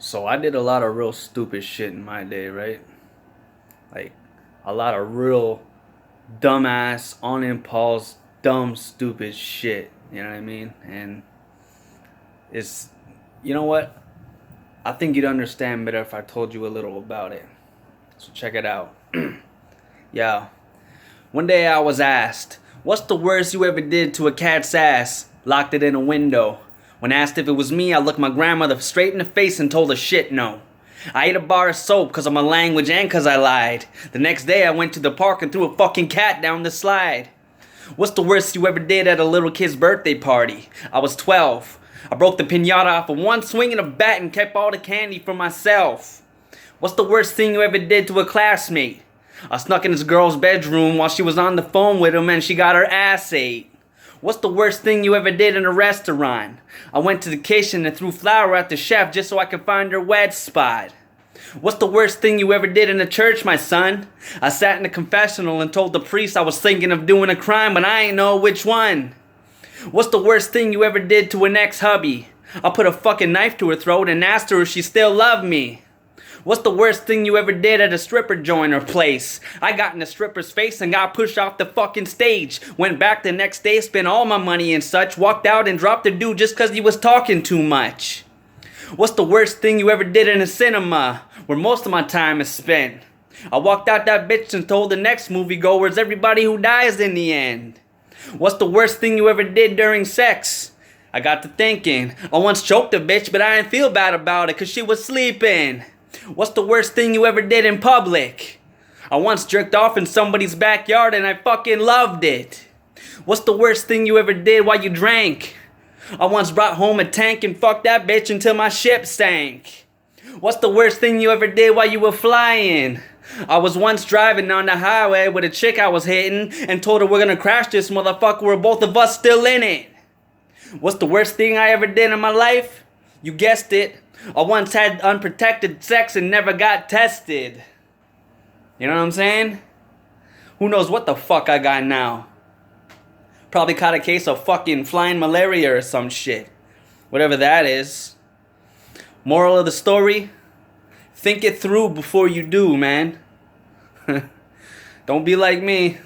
So I did a lot of real stupid shit in my day, right? Like a lot of real dumbass, on impulse, dumb, stupid shit. You know what I mean? And it's, you know what? I think you'd understand better if I told you a little about it. So check it out. Yeah. One day I was asked, "What's the worst you ever did to a cat's ass?" Locked it in a window. When asked if it was me, I looked my grandmother straight in the face and told her shit no. I ate a bar of soap cause of my language and cause I lied. The next day I went to the park and threw a fucking cat down the slide. What's the worst you ever did at a little kid's birthday party? I was 12. I broke the piñata off of one swing of a bat and kept all the candy for myself. What's the worst thing you ever did to a classmate? I snuck in this girl's bedroom while she was on the phone with him and she got her ass ate. What's the worst thing you ever did in a restaurant? I went to the kitchen and threw flour at the chef just so I could find her wet spot. What's the worst thing you ever did in the church, my son? I sat in the confessional and told the priest I was thinking of doing a crime, but I ain't know which one. What's the worst thing you ever did to an ex-hubby? I put a fucking knife to her throat and asked her if she still loved me. What's the worst thing you ever did at a stripper joint or place? I got in the stripper's face and got pushed off the fucking stage. Went back the next day, spent all my money and such. Walked out and dropped the dude just cause he was talking too much. What's the worst thing you ever did in a cinema, where most of my time is spent? I walked out that bitch and told the next moviegoers everybody who dies in the end. What's the worst thing you ever did during sex? I got to thinking. I once choked a bitch, but I didn't feel bad about it cause she was sleeping. What's the worst thing you ever did in public? I once jerked off in somebody's backyard and I fucking loved it. What's the worst thing you ever did while you drank? I once brought home a tank and fucked that bitch until my ship sank. What's the worst thing you ever did while you were flying? I was once driving on the highway with a chick I was hitting and told her we're gonna crash this motherfucker with both of us still in it. What's the worst thing I ever did in my life? You guessed it. I once had unprotected sex and never got tested. You know what I'm saying? Who knows what the fuck I got now? Probably caught a case of fucking flying malaria or some shit. Whatever that is. Moral of the story? Think it through before you do, man. Don't be like me.